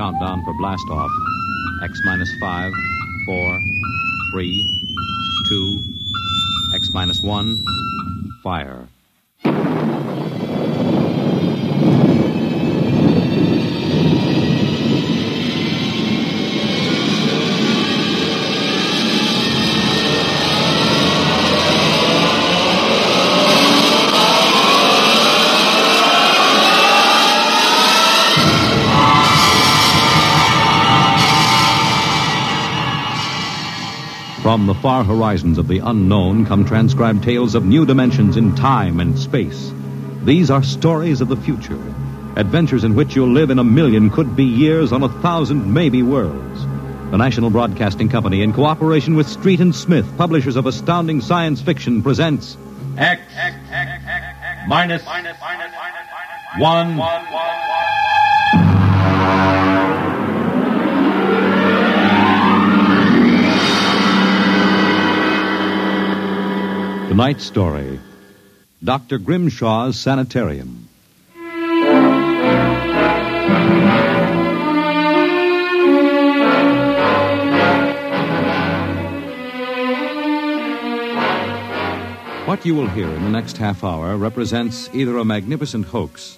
countdown for blast-off. X minus 5, 4, 3, 2, X minus 1, fire. From the far horizons of the unknown come transcribed tales of new dimensions in time and space. These are stories of the future, adventures in which you'll live in a million could-be years on 1,000 maybe worlds. The National Broadcasting Company, in cooperation with Street and Smith, publishers of astounding science fiction, presents X minus 1. Tonight's story, Dr. Grimshaw's Sanitarium. What you will hear in the next half hour represents either a magnificent hoax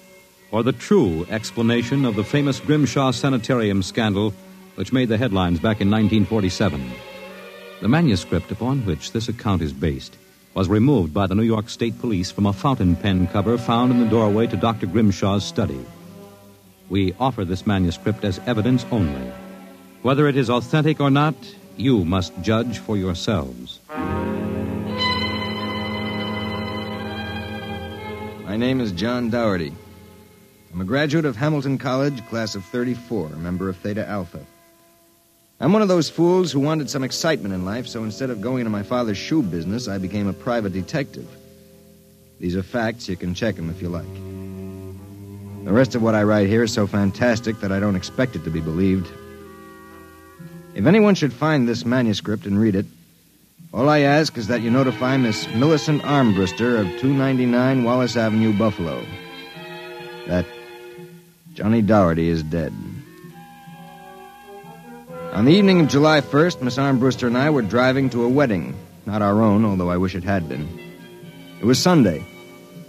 or the true explanation of the famous Grimshaw Sanitarium scandal which made the headlines back in 1947. The manuscript upon which this account is based was removed by the New York State Police from a fountain pen cover found in the doorway to Dr. Grimshaw's study. We offer this manuscript as evidence only. Whether it is authentic or not, you must judge for yourselves. My name is John Dougherty. I'm a graduate of Hamilton College, class of 34, a member of Theta Alpha. I'm one of those fools who wanted some excitement in life, so instead of going into my father's shoe business, I became a private detective. These are facts. You can check them if you like. The rest of what I write here is so fantastic that I don't expect it to be believed. If anyone should find this manuscript and read it, all I ask is that you notify Miss Millicent Armbruster of 299 Wallace Avenue, Buffalo, that Johnny Dougherty is dead. On the evening of July 1st, Miss Armbruster and I were driving to a wedding. Not our own, although I wish it had been. It was Sunday,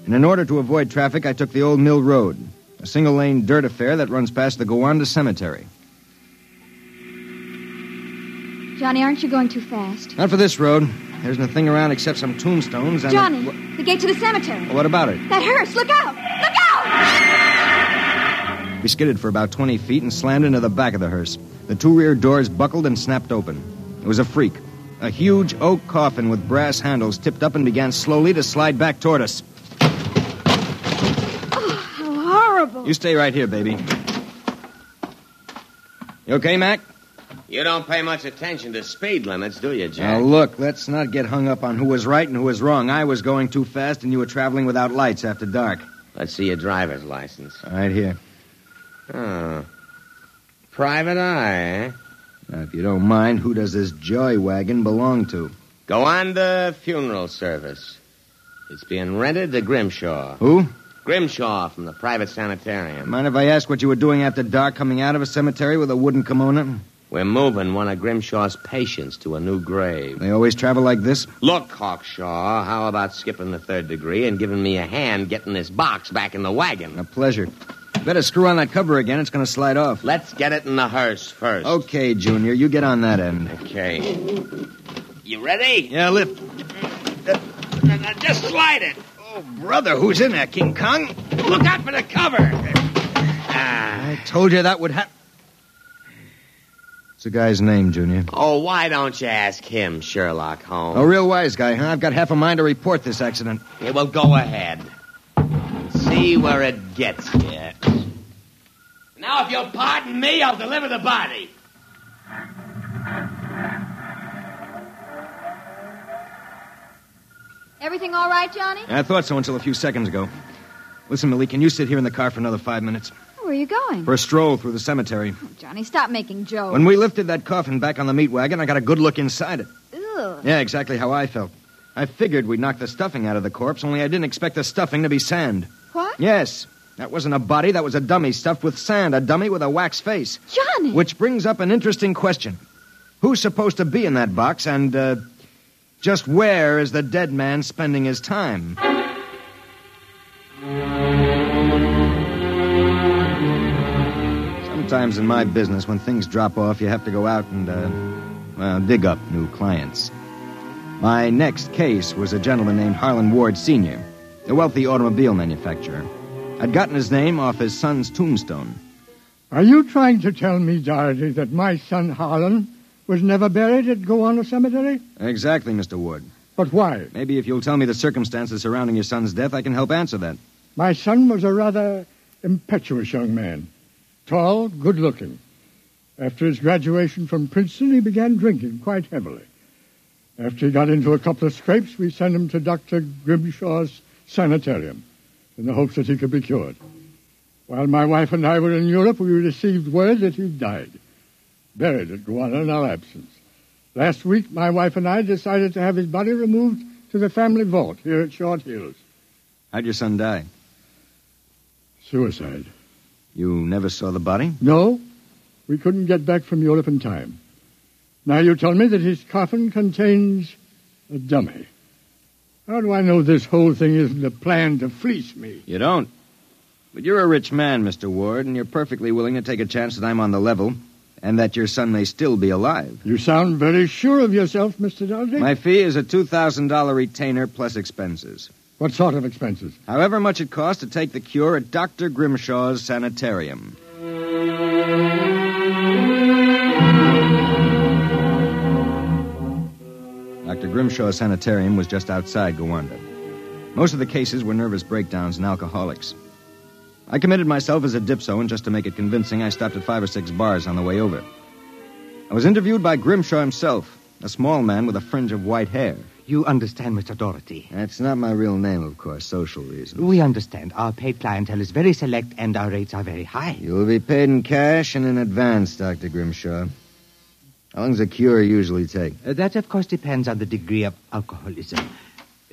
and in order to avoid traffic, I took the Old Mill Road, a single-lane dirt affair that runs past the Gowanda Cemetery. Johnny, aren't you going too fast? Not for this road. There isn't a thing around except some tombstones and... Johnny, the gate to the cemetery. What about it? That hearse, look out! Look out! We skidded for about 20 feet and slammed into the back of the hearse. The two rear doors buckled and snapped open. It was a freak. A huge oak coffin with brass handles tipped up and began slowly to slide back toward us. Oh, how horrible. You stay right here, baby. You okay, Mac? You don't pay much attention to speed limits, do you, Jack? Now, look, let's not get hung up on who was right and who was wrong. I was going too fast and you were traveling without lights after dark. Let's see your driver's license. Right here. Oh. Private eye, eh? Now, if you don't mind, who does this joy wagon belong to? Gowanda Funeral Service. It's being rented to Grimshaw. Who? Grimshaw from the private sanitarium. Mind if I ask what you were doing after dark coming out of a cemetery with a wooden kimono? We're moving one of Grimshaw's patients to a new grave. They always travel like this? Look, Hawkshaw, how about skipping the third degree and giving me a hand getting this box back in the wagon? A pleasure. Better screw on that cover again. It's going to slide off. Let's get it in the hearse first. Okay, Junior. You get on that end. Okay. You ready? Yeah, lift. Just slide it. Oh, brother, who's in there, King Kong? Look out for the cover. I told you that would happen. What's the guy's name, Junior? Oh, why don't you ask him, Sherlock Holmes? A real wise guy, huh? I've got half a mind to report this accident. Yeah, well, go ahead. See where it gets you. Now, if you'll pardon me, I'll deliver the body. Everything all right, Johnny? I thought so until a few seconds ago. Listen, Millie, can you sit here in the car for another 5 minutes? Where are you going? For a stroll through the cemetery. Oh, Johnny, stop making jokes. When we lifted that coffin back on the meat wagon, I got a good look inside it. Ugh. Yeah, exactly how I felt. I figured we'd knock the stuffing out of the corpse, only I didn't expect the stuffing to be sand. What? Yes. That wasn't a body, that was a dummy stuffed with sand, a dummy with a wax face. Johnny! Which brings up an interesting question. Who's supposed to be in that box, and, just where is the dead man spending his time? Sometimes in my business, when things drop off, you have to go out and, dig up new clients. My next case was a gentleman named Harlan Ward Sr., a wealthy automobile manufacturer. I'd gotten his name off his son's tombstone. Are you trying to tell me, Doherty, that my son Harlan was never buried at Gowanus Cemetery? Exactly, Mr. Ward. But why? Maybe if you'll tell me the circumstances surrounding your son's death, I can help answer that. My son was a rather impetuous young man. Tall, good-looking. After his graduation from Princeton, he began drinking quite heavily. After he got into a couple of scrapes, we sent him to Dr. Grimshaw's Sanitarium in the hopes that he could be cured. While my wife and I were in Europe, we received word that he died, buried at Gowanus in our absence. Last week, my wife and I decided to have his body removed to the family vault here at Short Hills. How'd your son die? Suicide. You never saw the body? No. We couldn't get back from Europe in time. Now you tell me that his coffin contains a dummy. How do I know this whole thing isn't a plan to fleece me? You don't. But you're a rich man, Mr. Ward, and you're perfectly willing to take a chance that I'm on the level and that your son may still be alive. You sound very sure of yourself, Mr. Doherty. My fee is a $2,000 retainer plus expenses. What sort of expenses? However much it costs to take the cure at Dr. Grimshaw's Sanitarium. Dr. Grimshaw's Sanitarium was just outside Gowanda. Most of the cases were nervous breakdowns and alcoholics. I committed myself as a dipso, and just to make it convincing, I stopped at 5 or 6 bars on the way over. I was interviewed by Grimshaw himself, a small man with a fringe of white hair. You understand, Mr. Doherty. That's not my real name, of course, social reasons. We understand. Our paid clientele is very select, and our rates are very high. You will be paid in cash and in advance, Dr. Grimshaw. How long does a cure usually take? That, of course, depends on the degree of alcoholism.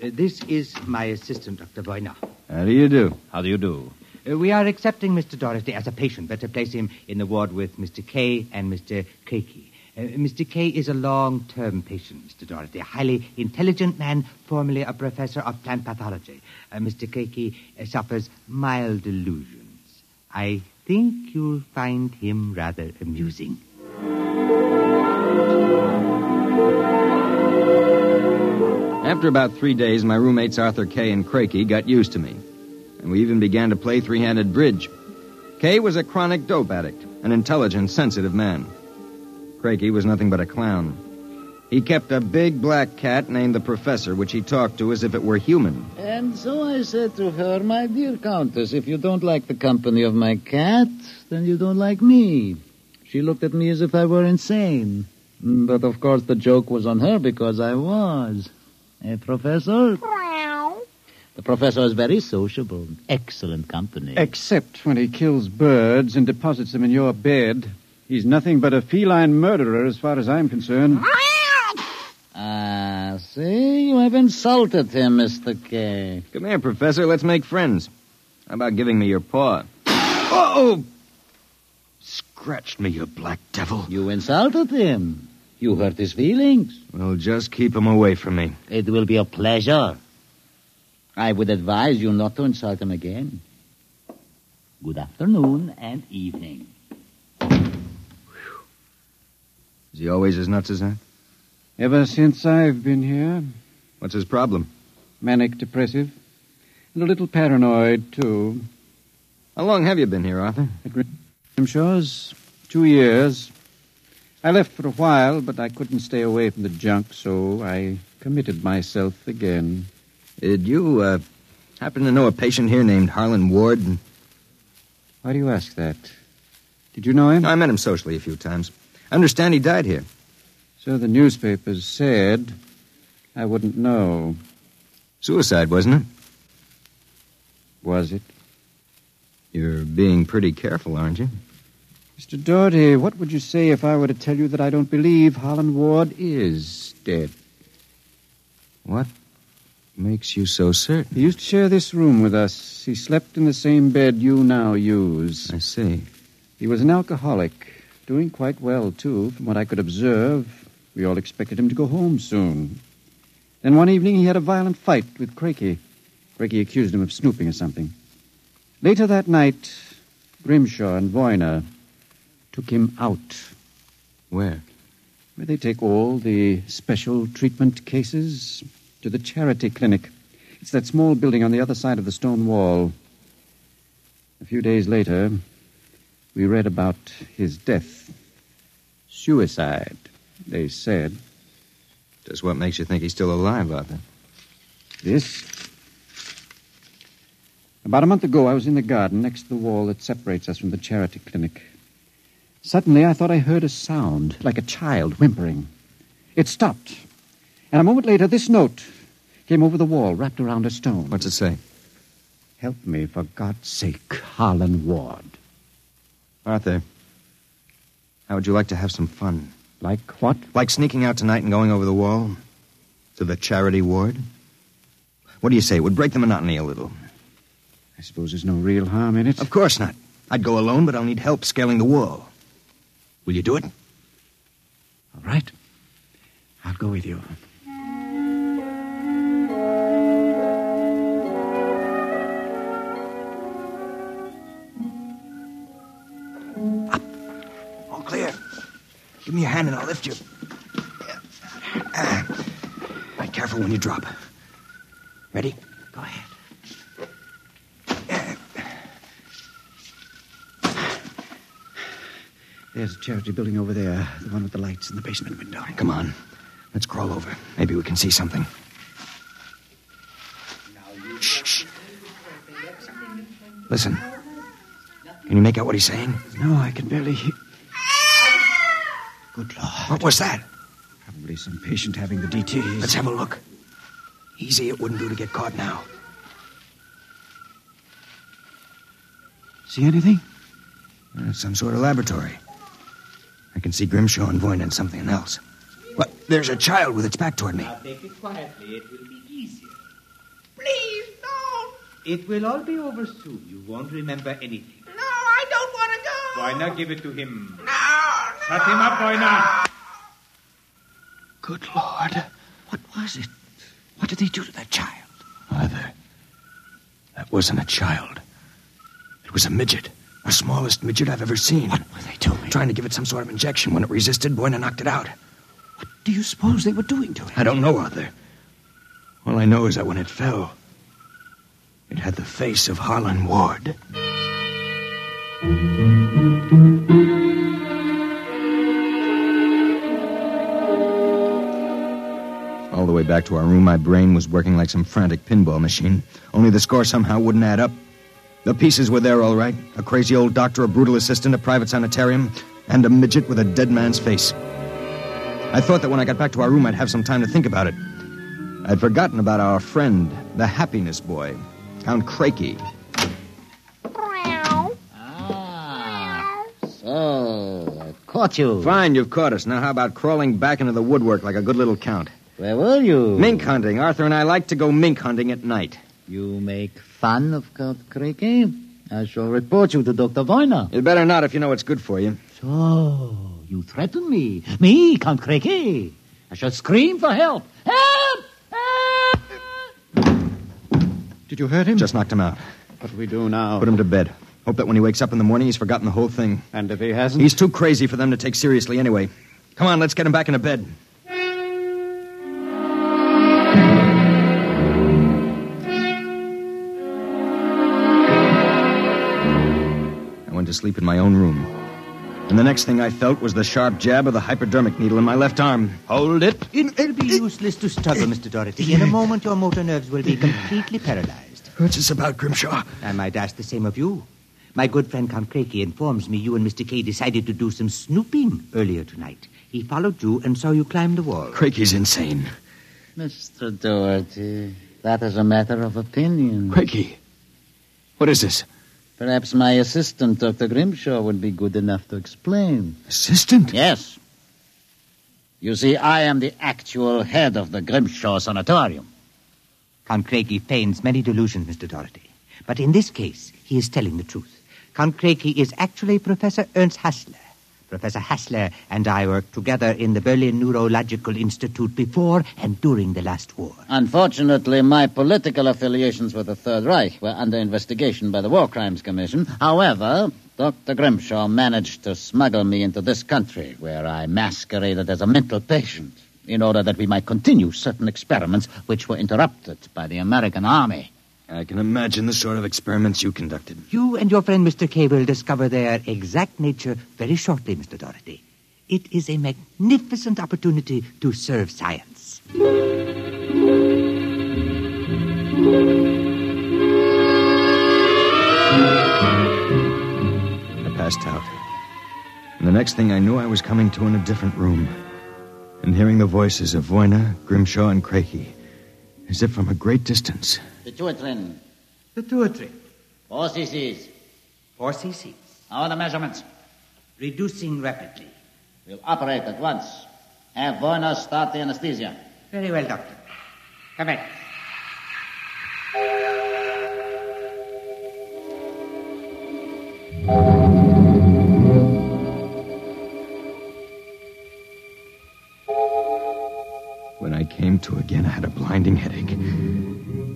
This is my assistant, Dr. Boyner. How do you do? How do you do? We are accepting Mr. Doherty as a patient. Better place him in the ward with Mr. K and Mr. Keiki. Mr. K is a long-term patient, Mr. Doherty, a highly intelligent man, formerly a professor of plant pathology. Mr. Keiki suffers mild delusions. I think you'll find him rather amusing. After about 3 days, my roommates Arthur Kay and Crakey got used to me, and we even began to play three-handed bridge. Kay was a chronic dope addict, an intelligent, sensitive man. Crakey was nothing but a clown. He kept a big black cat named the Professor, which he talked to as if it were human. And so I said to her, "My dear Countess, if you don't like the company of my cat, then you don't like me." She looked at me as if I were insane. But, of course, the joke was on her because I was. Professor? The professor is very sociable. Excellent company. Except when he kills birds and deposits them in your bed. He's nothing but a feline murderer as far as I'm concerned. See? You have insulted him, Mr. K. Come here, Professor. Let's make friends. How about giving me your paw? Oh! Scratched me, you black devil. You insulted him. You hurt his feelings. Well, just keep him away from me. It will be a pleasure. I would advise you not to insult him again. Good afternoon and evening. Is he always as nuts as that? Ever since I've been here. What's his problem? Manic depressive. And a little paranoid, too. How long have you been here, Arthur? At Grimshaw's 2 years. I left for a while, but I couldn't stay away from the junk, so I committed myself again. Did you, happen to know a patient here named Harlan Ward? Why do you ask that? Did you know him? I met him socially a few times. I understand he died here. So the newspapers said. I wouldn't know. Suicide, wasn't it? Was it? You're being pretty careful, aren't you? Mr. Doherty, what would you say if I were to tell you that I don't believe Harlan Ward is dead? What? makes you so certain? He used to share this room with us. He slept in the same bed you now use. I see. He was an alcoholic, doing quite well, too, from what I could observe. We all expected him to go home soon. Then one evening he had a violent fight with Crakey. Crakey accused him of snooping or something. Later that night, Grimshaw and Voyner took him out. Where? Where they take all the special treatment cases to the charity clinic. It's that small building on the other side of the stone wall. A few days later, we read about his death. Suicide, they said. Just what makes you think he's still alive, Arthur? This. About a month ago, I was in the garden next to the wall that separates us from the charity clinic. Suddenly, I thought I heard a sound, like a child whimpering. It stopped. And a moment later, this note came over the wall, wrapped around a stone. What's it say? Help me, for God's sake, Harlan Ward. Arthur, how would you like to have some fun? Like what? Like sneaking out tonight and going over the wall to the charity ward? What do you say? It would break the monotony a little. I suppose there's no real harm in it. Of course not. I'd go alone, but I'll need help scaling the wall. Will you do it? All right. I'll go with you. Up. All clear. Give me your hand and I'll lift you. Be careful when you drop. Ready? Go ahead. There's a charity building over there, the one with the lights in the basement window. Come on. Let's crawl over. Maybe we can see something. Shh. Listen. Can you make out what he's saying? No, I can barely hear. Good Lord. What was that? Probably some patient having the DTs. Let's have a look. Easy, it wouldn't do to get caught now. See anything? It's some sort of laboratory. I can see Grimshaw and Voyner and something else. What? There's a child with its back toward me. Now take it quietly. It will be easier. Please, don't. It will all be over soon. You won't remember anything. No, I don't want to go. Why not give it to him? No. Shut him up, boy, now. Good Lord. What was it? What did they do to that child? Arthur, that wasn't a child. It was a midget. The smallest midget I've ever seen. What were they doing? Trying to give it some sort of injection. When it resisted, Voyner knocked it out. What do you suppose they were doing to it? I don't know, Arthur. All I know is that when it fell, it had the face of Harlan Ward. All the way back to our room, my brain was working like some frantic pinball machine. Only the score somehow wouldn't add up. The pieces were there all right. A crazy old doctor, a brutal assistant, a private sanitarium, and a midget with a dead man's face. I thought that when I got back to our room, I'd have some time to think about it. I'd forgotten about our friend, the happiness boy, Count Crakey. So, I caught you. Fine, you've caught us. Now how about crawling back into the woodwork like a good little count? Where were you? Mink hunting. Arthur and I like to go mink hunting at night. You make fun of Count Crakey? I shall report you to Dr. Voyner. You'd better not if you know it's good for you. So, you threaten me? Me, Count Crakey? I shall scream for help. Help! Help! Did you hurt him? Just knocked him out. What do we do now? Put him to bed. Hope that when he wakes up in the morning, he's forgotten the whole thing. And if he hasn't? He's too crazy for them to take seriously anyway. Come on, let's get him back into bed. I went to sleep in my own room. And the next thing I felt was the sharp jab of the hypodermic needle in my left arm. Hold it. It'll be useless to struggle, Mr. Doherty. In a moment, your motor nerves will be completely paralyzed. What's this about, Grimshaw? I might ask the same of you. My good friend Count Crakey informs me you and Mr. Kay decided to do some snooping earlier tonight. He followed you and saw you climb the wall. Crakey's insane. Mr. Doherty, that is a matter of opinion. Crakey, what is this? Perhaps my assistant, Dr. Grimshaw, would be good enough to explain. Assistant? Yes. You see, I am the actual head of the Grimshaw Sanitarium. Count Craigie feigns many delusions, Mr. Doherty. But in this case, he is telling the truth. Count Craigie is actually Professor Ernst Hassler. Professor Hassler and I worked together in the Berlin Neurological Institute before and during the last war. Unfortunately, my political affiliations with the Third Reich were under investigation by the War Crimes Commission. However, Dr. Grimshaw managed to smuggle me into this country, where I masqueraded as a mental patient in order that we might continue certain experiments which were interrupted by the American army. I can imagine the sort of experiments you conducted. You and your friend Mr. Kay will discover their exact nature very shortly, Mr. Doherty. It is a magnificent opportunity to serve science. I passed out. And the next thing I knew, I was coming to in a different room and hearing the voices of Voyna, Grimshaw, and Craigie, as if from a great distance. Pituitrin. Pituitary. 4 cc's. 4 cc's. How are the measurements? Reducing rapidly. We'll operate at once. Have Voyna start the anesthesia. Very well, Doctor. Come in. When I came to again, I had a blinding headache.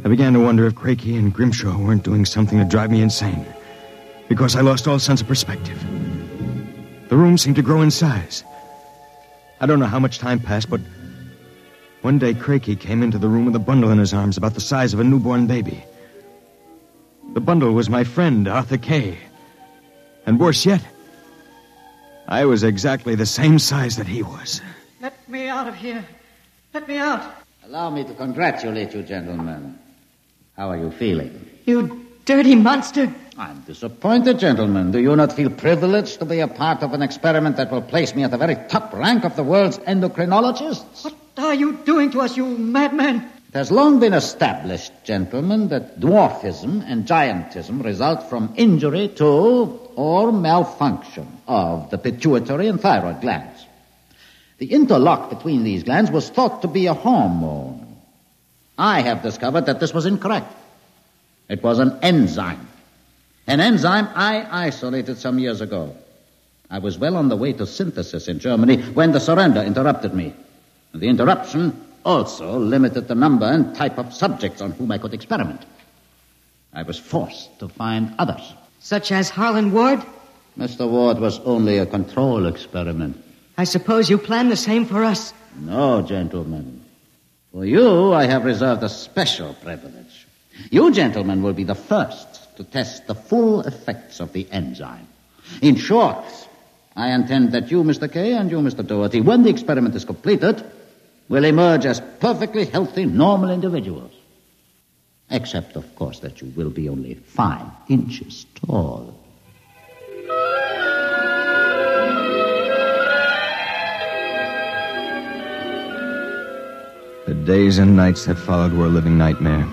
I began to wonder if Craigie and Grimshaw weren't doing something to drive me insane, because I lost all sense of perspective. The room seemed to grow in size. I don't know how much time passed, but one day Craigie came into the room with a bundle in his arms about the size of a newborn baby. The bundle was my friend, Arthur Kay. And worse yet, I was exactly the same size that he was. Let me out of here. Let me out. Allow me to congratulate you, gentlemen. How are you feeling? You dirty monster. I'm disappointed, gentlemen. Do you not feel privileged to be a part of an experiment that will place me at the very top rank of the world's endocrinologists? What are you doing to us, you madman? It has long been established, gentlemen, that dwarfism and giantism result from injury to or malfunction of the pituitary and thyroid glands. The interlock between these glands was thought to be a hormone. I have discovered that this was incorrect. It was an enzyme. An enzyme I isolated some years ago. I was well on the way to synthesis in Germany when the surrender interrupted me. The interruption also limited the number and type of subjects on whom I could experiment. I was forced to find others. Such as Harlan Ward? Mr. Ward was only a control experiment. I suppose you plan the same for us. No, gentlemen. For you, I have reserved a special privilege. You, gentlemen, will be the first to test the full effects of the enzyme. In short, I intend that you, Mr. Kay, and you, Mr. Doherty, when the experiment is completed, will emerge as perfectly healthy, normal individuals. Except, of course, that you will be only 5 inches tall. The days and nights that followed were a living nightmare.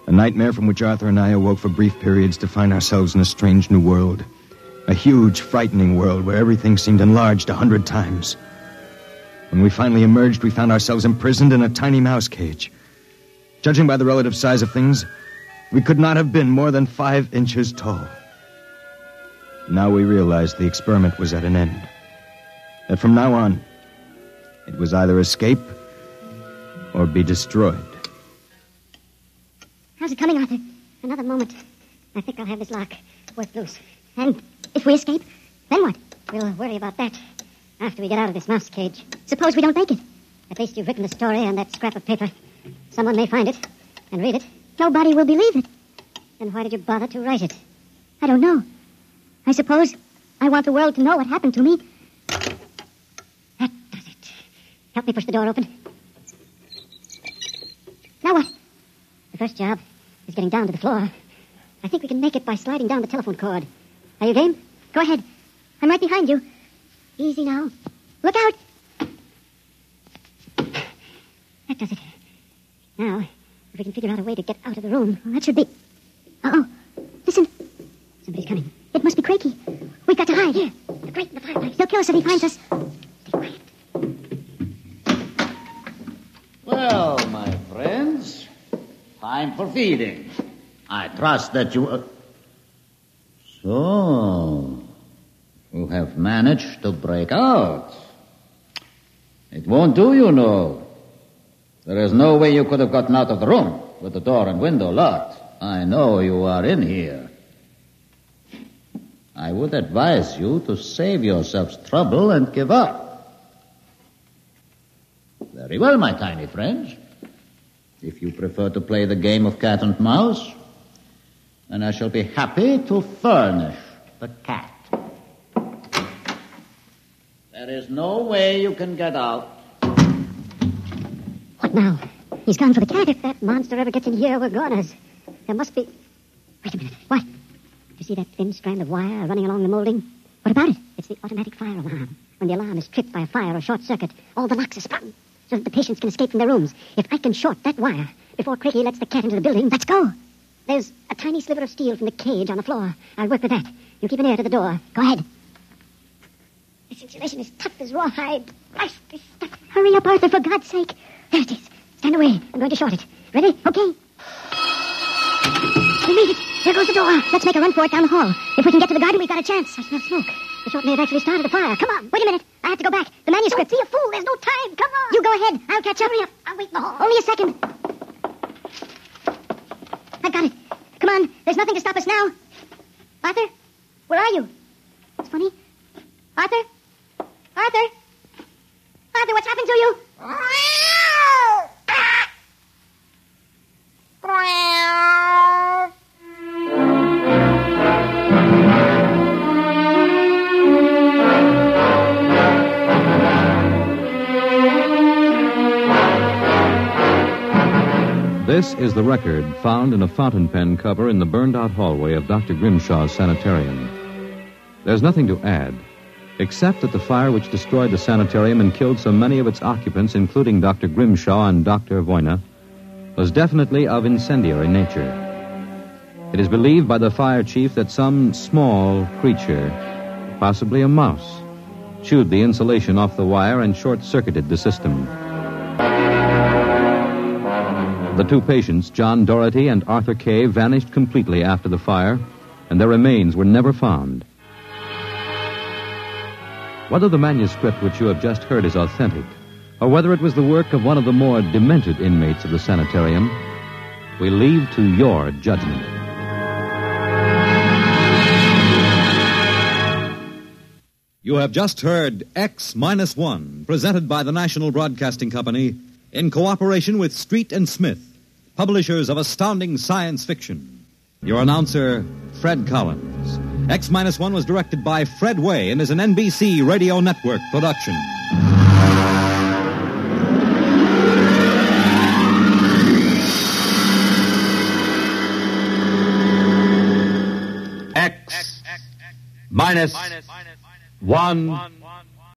A nightmare from which Arthur and I awoke for brief periods to find ourselves in a strange new world. A huge, frightening world where everything seemed enlarged 100 times. When we finally emerged, we found ourselves imprisoned in a tiny mouse cage. Judging by the relative size of things, we could not have been more than 5 inches tall. Now we realized the experiment was at an end. That from now on, it was either escape or be destroyed. How's it coming, Arthur? Another moment. I think I'll have this lock worked loose. And if we escape, then what? We'll worry about that after we get out of this mouse cage. Suppose we don't make it. At least you've written the story on that scrap of paper. Someone may find it and read it. Nobody will believe it. Then why did you bother to write it? I don't know. I suppose I want the world to know what happened to me. That does it. Help me push the door open. Now what? The first job is getting down to the floor. I think we can make it by sliding down the telephone cord. Are you game? Go ahead. I'm right behind you. Easy now. Look out! That does it. Now, if we can figure out a way to get out of the room, well, that should be... Uh-oh. Listen. Somebody's coming. It must be Craigie. We've got to hide. Here. The grate in the fireplace. He'll kill us if he finds us. Stay quiet. Well, my friends, I'm for feeding. I trust that you... So, you have managed to break out. It won't do, you know. There is no way you could have gotten out of the room with the door and window locked. I know you are in here. I would advise you to save yourselves trouble and give up. Very well, my tiny friends. If you prefer to play the game of cat and mouse, then I shall be happy to furnish the cat. There is no way you can get out. What now? He's gone for the cat. If that monster ever gets in here, we're goners. There must be... Wait a minute. What? You see that thin strand of wire running along the molding? What about it? It's the automatic fire alarm. When the alarm is tripped by a fire or short circuit, all the locks are sprung so that the patients can escape from their rooms. If I can short that wire before Craigie lets the cat into the building, let's go. There's a tiny sliver of steel from the cage on the floor. I'll work with that. You keep an ear to the door. Go ahead. This insulation is tough as rawhide. Christ, this stuff. Hurry up, Arthur, for God's sake. There it is. Stand away. I'm going to short it. Ready? Okay. We made it. There goes the door. Let's make a run for it down the hall. If we can get to the garden, we've got a chance. I smell smoke. The short may have actually started a fire. Come on. Wait a minute. I have to go back. The manuscript. Don't be a fool. There's no time. Come on. You go ahead. I'll catch up. Hurry up. I'll wait in the hall. Only a second. I've got it. Come on. There's nothing to stop us now. Arthur? Where are you? It's funny. Arthur? Arthur? Arthur, what's happened to you? This is the record found in a fountain pen cover in the burned-out hallway of Dr. Grimshaw's sanitarium. There's nothing to add, except that the fire which destroyed the sanitarium and killed so many of its occupants, including Dr. Grimshaw and Dr. Voyna, was definitely of incendiary nature. It is believed by the fire chief that some small creature, possibly a mouse, chewed the insulation off the wire and short-circuited the system. The two patients, John Doherty and Arthur Kay, vanished completely after the fire, and their remains were never found. Whether the manuscript which you have just heard is authentic, or whether it was the work of one of the more demented inmates of the sanitarium, we leave to your judgment. You have just heard X-1, presented by the National Broadcasting Company in cooperation with Street and Smith, publishers of astounding science fiction. Your announcer, Fred Collins. X-1 was directed by Fred Way and is an NBC Radio Network production. X-1